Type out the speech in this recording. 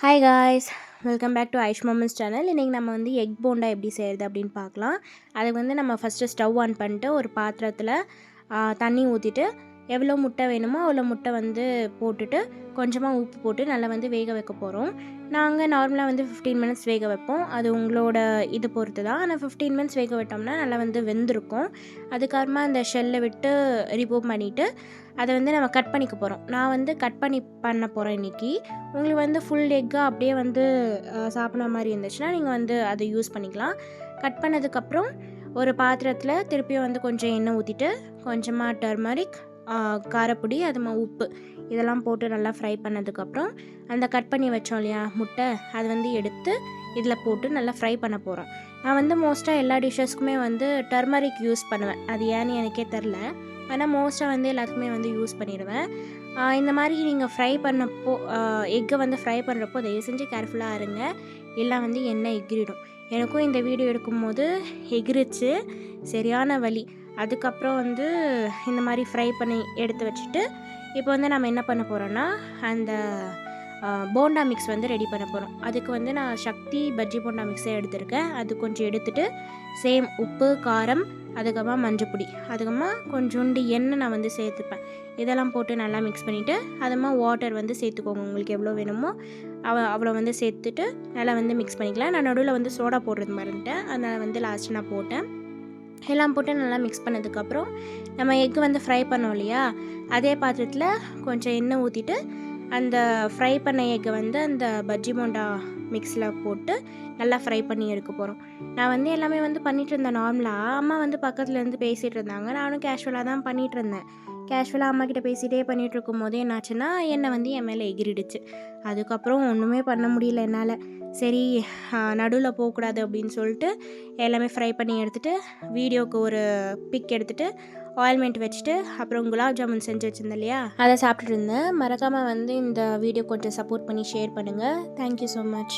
Hi guys, welcome back to Aish moments channel. இன்றைக்கி நம்ம வந்து எக் போண்டா எப்படி செய்கிறது அப்படின்னு பார்க்கலாம். அதுக்கு வந்து நம்ம ஃபஸ்ட்டு ஸ்டவ் ஆன் பண்ணிட்டு ஒரு பாத்திரத்தில் தண்ணி ஊற்றிட்டு எவ்வளோ முட்டை வேணுமோ அவ்வளோ முட்டை வந்து போட்டுட்டு கொஞ்சமாக உப்பு போட்டு நல்லா வந்து வேக வைக்க போகிறோம். நாங்கள் நார்மலாக வந்து 15 மினிட்ஸ் வேக வைப்போம். அது உங்களோட இது பொறுத்து தான். ஆனால் 15 மினிட்ஸ் வேக விட்டோம்னா நல்லா வந்து வெந்திருக்கும். அதுக்கப்புறமா அந்த ஷெல்லை விட்டு ரிமூவ் பண்ணிவிட்டு அதை வந்து நம்ம கட் பண்ணிக்க போகிறோம். நான் வந்து கட் பண்ண போகிறேன் இன்றைக்கி. உங்களுக்கு வந்து ஃபுல் எக்காக அப்படியே வந்து சாப்பிட்ற மாதிரி இருந்துச்சுன்னா நீங்கள் வந்து அதை யூஸ் பண்ணிக்கலாம். கட் பண்ணதுக்கப்புறம் ஒரு பாத்திரத்தில் திருப்பியும் வந்து கொஞ்சம் எண்ணெய் ஊற்றிட்டு கொஞ்சமாக டர்மரிக், காரப்பொடி, உப்பு இதெல்லாம் போட்டு நல்லா ஃப்ரை பண்ணதுக்கப்புறம் அந்த கட் பண்ணி வச்சோம் இல்லையா முட்டை, அது வந்து எடுத்து இதில் போட்டு நல்லா ஃப்ரை பண்ண போகிறோம். நான் வந்து மோஸ்ட்டாக எல்லா டிஷ்ஷஸ்க்குமே வந்து டர்மரிக் யூஸ் பண்ணுவேன். அது ஏன்னு எனக்கே தெரில. ஆனால் மோஸ்ட்டாக வந்து எல்லாத்துக்குமே வந்து யூஸ் பண்ணிடுவேன். இந்த மாதிரி நீங்கள் ஃப்ரை பண்ணப்போ எக்கை வந்து ஃப்ரை பண்ணுறப்போ தயவு செஞ்சு கேர்ஃபுல்லாக இருங்க. எல்லாம் வந்து எண்ணெய் எகிரிடும். எனக்கும் இந்த வீடியோ எடுக்கும்போது எகிரிச்சு சரியான வலி. அதுக்கப்புறம் வந்து இந்த மாதிரி ஃப்ரை பண்ணி எடுத்து வச்சுட்டு இப்போ வந்து நம்ம என்ன பண்ண போகிறோன்னா அந்த போண்டா மிக்ஸ் வந்து ரெடி பண்ண போகிறோம். அதுக்கு வந்து நான் சக்தி பஜ்ஜி போண்டா மிக்ஸே எடுத்திருக்கேன். அது கொஞ்சம் எடுத்துகிட்டு சேம் உப்பு, காரம், அதுக்கப்புறமா மஞ்சப்பொடி, அதுக்கப்புறமா கொஞ்சோண்டு எண்ணெய் நான் வந்து சேர்த்துப்பேன். இதெல்லாம் போட்டு நல்லா மிக்ஸ் பண்ணிவிட்டு அதுமா வாட்டர் வந்து சேர்த்துக்கோங்க. உங்களுக்கு எவ்வளோ வேணுமோ அவ்வளோ வந்து சேர்த்துட்டு நல்லா வந்து மிக்ஸ் பண்ணிக்கலாம். நான் நடுவில் வந்து சோடா போடுறது மறந்துட்டேன். அதனால் வந்து லாஸ்ட்டு நான் போட்டேன். எல்லாம் போட்டு நல்லா மிக்ஸ் பண்ணதுக்கப்புறம் நம்ம எக்கு வந்து ஃப்ரை பண்ணோம் இல்லையா, அதே பாத்திரத்தில் கொஞ்சம் எண்ணெய் ஊற்றிட்டு அந்த ஃப்ரை பண்ண எக்கை வந்து அந்த பஜ்ஜி போண்டா மிக்ஸில் போட்டு நல்லா ஃப்ரை பண்ணி எடுக்க போகிறோம். நான் வந்து எல்லாமே வந்து பண்ணிகிட்டு இருந்தேன் நார்மலாக. அம்மா வந்து பக்கத்துலேருந்து பேசிகிட்டு இருந்தாங்க. நானும் கேஷுவலாக தான் பண்ணிகிட்டு இருந்தேன். கேஷுவலாக அம்மாக்கிட்ட பேசிகிட்டே பண்ணிகிட்டு இருக்கும்போது என்னாச்சுன்னா எண்ணெய் வந்து என் மேலே எகிரிடுச்சு. அதுக்கப்புறம் ஒன்றுமே பண்ண முடியல என்னால். சரி, நடுவில் போகக்கூடாது அப்படின்னு சொல்லிட்டு எல்லாமே ஃப்ரை பண்ணி எடுத்துகிட்டு வீடியோவுக்கு ஒரு பிக் எடுத்துகிட்டு ஆயில்மெண்ட் வச்சுட்டு அப்புறம் குலாப் ஜாமுன் செஞ்சு வச்சுருந்தேன் இல்லையா, அதை சாப்பிட்டுட்டு இருந்தேன். மறக்காமல் வந்து இந்த வீடியோ கொஞ்சம் சப்போர்ட் பண்ணி ஷேர் பண்ணுங்கள். Thank you so much.